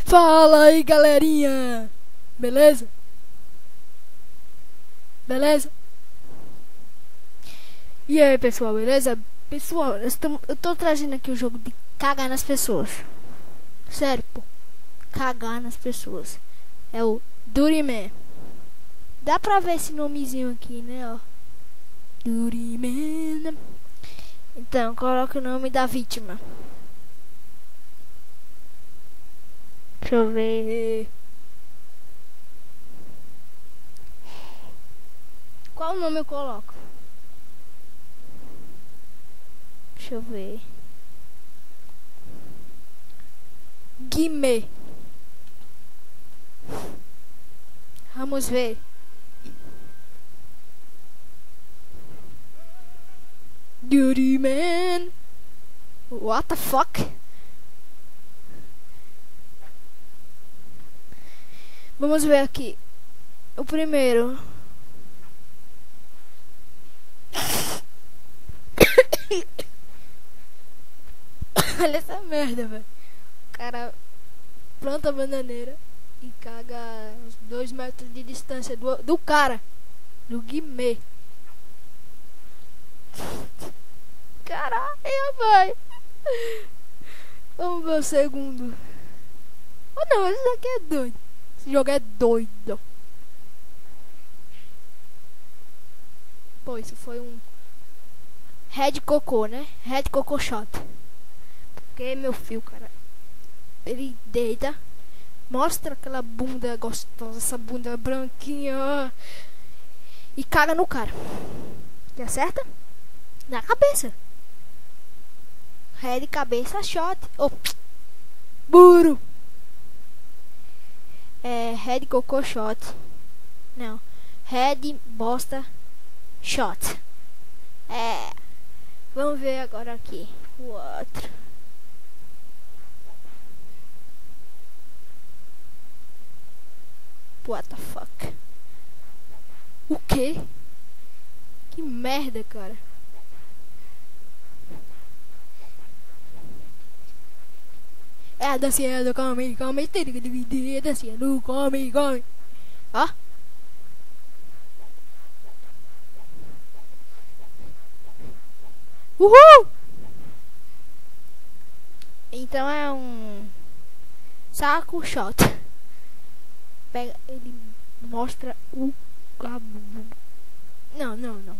Fala aí, galerinha! Beleza? Beleza? E aí, pessoal, beleza? Pessoal, eu tô trazendo aqui o jogo de cagar nas pessoas. Sério, pô. Cagar nas pessoas. É o Dirty Man. Dá pra ver esse nomezinho aqui, né, ó. Dirty Man. Então, coloca o nome da vítima. Deixa eu ver. Qual nome eu coloco? Deixa eu ver. Guimê. Vamos ver. Dirty Man. What the fuck? Vamos ver aqui. O primeiro. Olha essa merda, velho. O cara planta a bananeira e caga uns 2 metros de distância do cara. Do Guimê. Caralho, velho. Vamos ver o segundo. Oh não, esse daqui é doido. Esse jogo é doido. Pô, isso foi um Red Cocô, né? Red Cocô Shot. Porque, meu filho, cara, ele deita, mostra aquela bunda gostosa, essa bunda branquinha, ó, e caga no cara. E acerta na cabeça. Red cabeça shot. Oh, burro. É Red Cocô Shot. Não, Red Bosta Shot. É. Vamos ver agora aqui o outro. What the fuck? O quê? Que merda, cara. É a dancinha do come, tem que dividir a dancinha do come. Ó. Uhul! Então é um saco shot. Pega, ele mostra o... Não.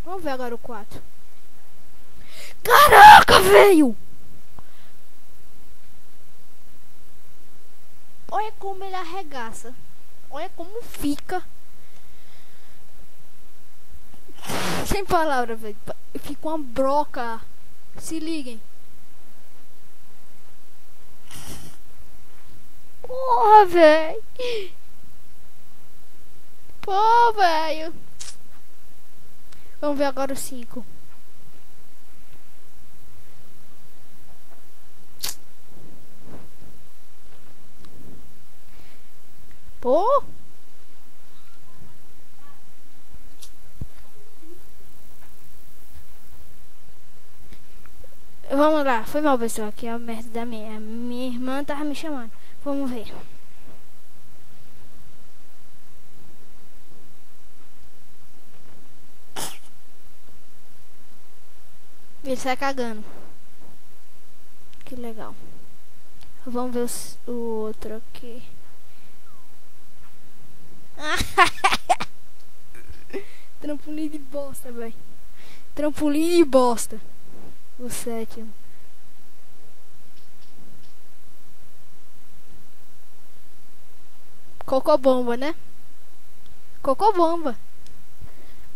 Vamos ver agora o 4. Caraca, velho! Olha como ele arregaça. Olha como fica. Sem palavras, velho. Fica uma broca. Se liguem. Porra, velho. Pô, velho. Vamos ver agora o 5. Pô. Vamos lá. Foi mal, pessoal. Aqui é a merda da minha irmã tava me chamando. Vamos ver. Ele sai cagando. Que legal. Vamos ver o outro aqui. Trampolim de bosta, velho. Trampolim de bosta. O 7º. Cocobomba, né? Cocobomba.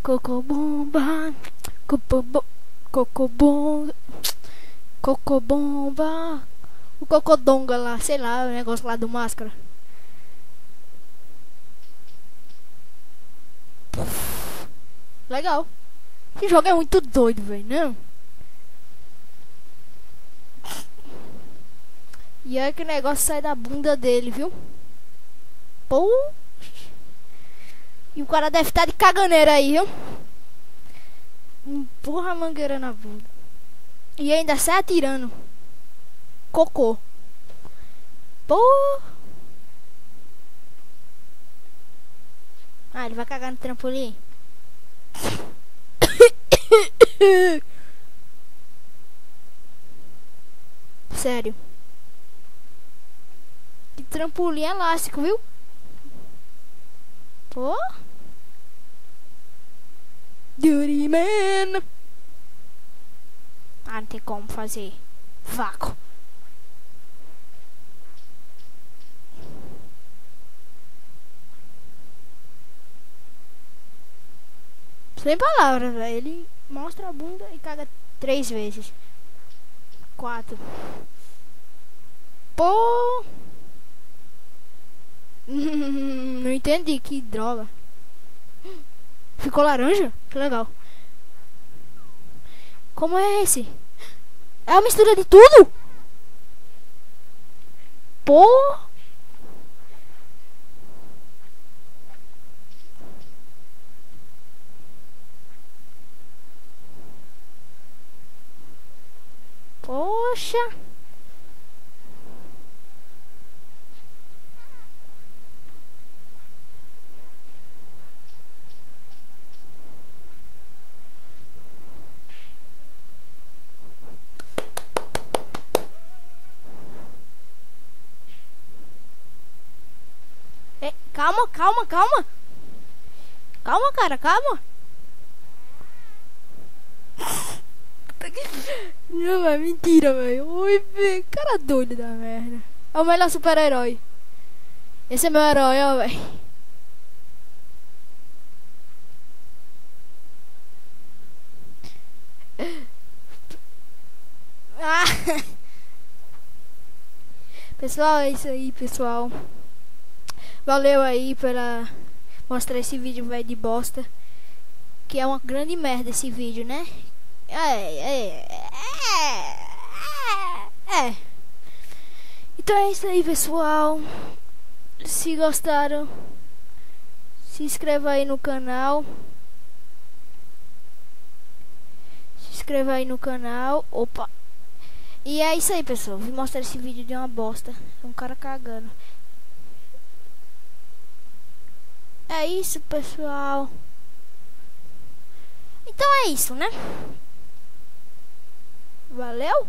Cocobomba. Cocobomba. Cocobomba. O cocodonga lá, sei lá, o negócio lá do Máscara. Legal. Esse jogo é muito doido, velho, não? E aí que o negócio sai da bunda dele, viu? Pô. E o cara deve estar de caganeira aí, viu? Empurra a mangueira na bunda. E ainda sai atirando. Cocô. Pô. Ah, ele vai cagar no trampolim. Sério. Que trampolim elástico, viu? Pô. Dirty man. Ah, não tem como fazer. Vácuo. Sem palavras, velho. Ele mostra a bunda e caga 3 vezes. 4. Pô. Não entendi, que droga. Ficou laranja? Que legal. Como é esse? É a mistura de tudo? Pô. Poxa. Calma, calma, calma. Calma, cara, calma. Não, é mentira, velho. Oi, velho. Cara doido da merda. É o melhor super-herói. Esse é meu herói, ó, velho. Ah. Pessoal, é isso aí, pessoal. Valeu aí pela mostrar esse vídeo, velho, de bosta. Que é uma grande merda esse vídeo, né? Então é isso aí, pessoal. Se gostaram, se inscreva aí no canal. Se inscreva aí no canal. Opa. E é isso aí, pessoal. Vim mostrar esse vídeo de uma bosta. Um cara cagando. É isso, pessoal. Então é isso, né? Valeu.